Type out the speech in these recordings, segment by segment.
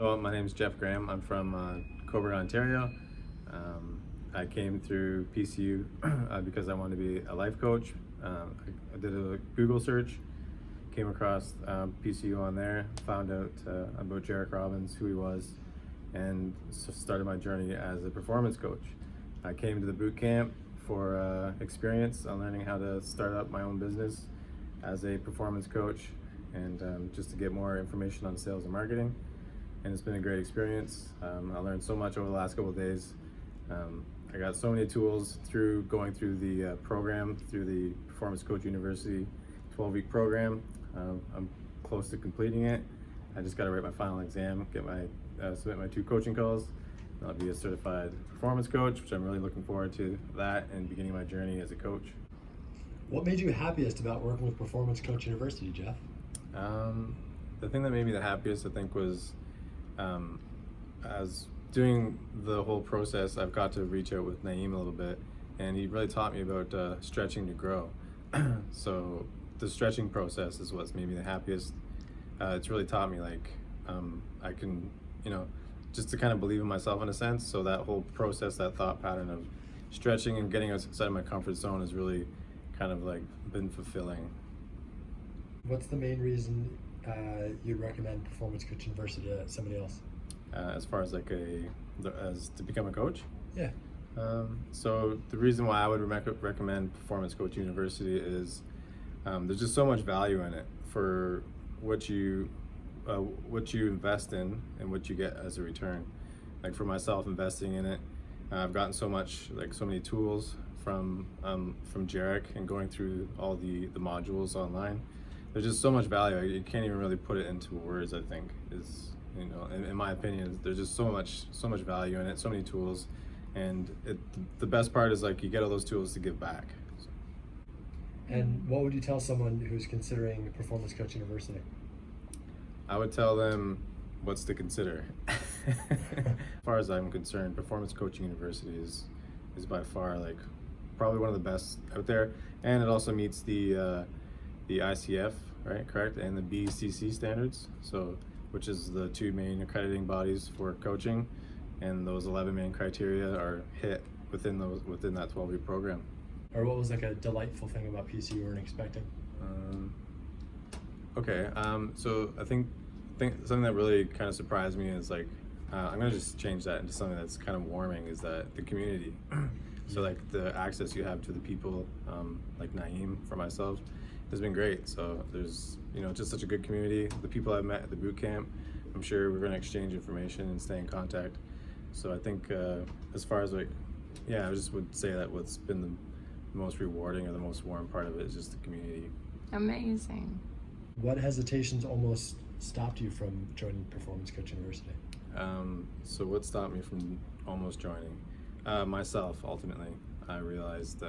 Well, my name is Jeff Graham. I'm from Coburg, Ontario. I came through PCU because I wanted to be a life coach. I did a Google search, came across PCU on there, found out about Jarek Robbins, who he was, and started my journey as a performance coach. I came to the boot camp for experience on learning how to start up my own business as a performance coach, and just to get more information on sales and marketing. And it's been a great experience. I learned so much over the last couple of days. I got so many tools through going through the program, through the Performance Coach University 12-week program. I'm close to completing it. I just got to write my final exam, get my submit my 2 coaching calls. I'll be a certified performance coach, which I'm really looking forward to that and beginning my journey as a coach. What made you happiest about working with Performance Coach University, Jeff? The thing that made me the happiest, I think, was as doing the whole process, I've got to reach out with Naeem a little bit, and he really taught me about stretching to grow. So the stretching process is what's made me the happiest. It's really taught me I can, just to kind of believe in myself in a sense. So that whole process, that thought pattern of stretching and getting outside of my comfort zone has really kind of been fulfilling. What's the main reason you'd recommend Performance Coach University to somebody else? As far as as to become a coach? Yeah. So the reason why I would recommend Performance Coach University is there's just so much value in it for what you invest in and what you get as a return. Like for myself, investing in it, I've gotten so many tools from Jarek, and going through all the modules online. There's just so much value. You can't even really put it into words. I think is in my opinion, there's just so much value in it, so many tools, and the best part is you get all those tools to give back. So. And what would you tell someone who's considering Performance Coach University? I would tell them what's to consider. As far as I'm concerned, Performance Coaching University is by far probably one of the best out there, and it also meets the ICF, right? Correct, and the BCC standards. So, which is the 2 main accrediting bodies for coaching, and those 11 main criteria are hit within that 12-week program. Or what was a delightful thing about PC you weren't expecting? So I think something that really kind of surprised me is I'm gonna just change that into something that's kind of warming, is that the community. So the access you have to the people, like Naeem, for myself, has been great. So there's just such a good community. The people I've met at the boot camp, I'm sure we're going to exchange information and stay in contact. So I think as far as I just would say that what's been the most rewarding or the most warm part of it is just the community. Amazing. What hesitations almost stopped you from joining Performance Coach University? So what stopped me from almost joining? Myself, ultimately. I realized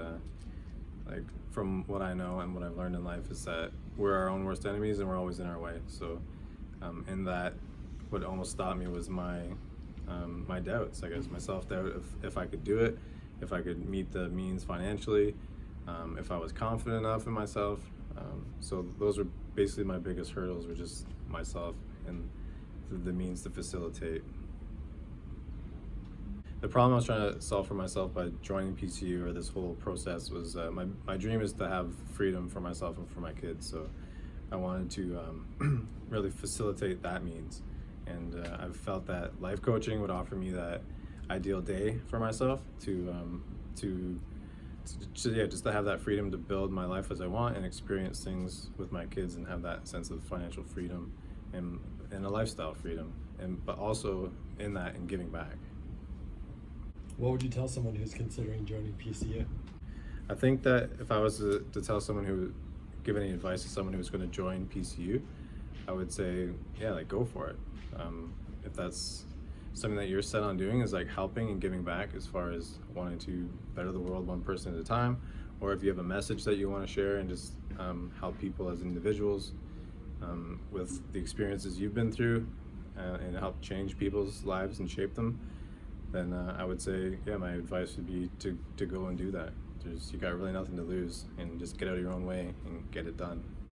from what I know and what I've learned in life is that we're our own worst enemies and we're always in our way. So in that, what almost stopped me was my doubts, I guess, my self-doubt if I could do it, if I could meet the means financially, if I was confident enough in myself. So those were basically my biggest hurdles, were just myself and the means to facilitate. The problem I was trying to solve for myself by joining PCU, or this whole process, was my dream is to have freedom for myself and for my kids. So I wanted to really facilitate that means, and I've felt that life coaching would offer me that ideal day for myself just to have that freedom to build my life as I want and experience things with my kids and have that sense of financial freedom and a lifestyle freedom, but also in that and giving back. What would you tell someone who's considering joining PCU? I think that if I was to tell someone who, give any advice to someone who's going to join PCU, I would say, go for it. If that's something that you're set on doing, is helping and giving back as far as wanting to better the world one person at a time, or if you have a message that you want to share and just help people as individuals with the experiences you've been through and help change people's lives and shape them, then I would say, my advice would be to go and do that. You got really nothing to lose, and just get out of your own way and get it done.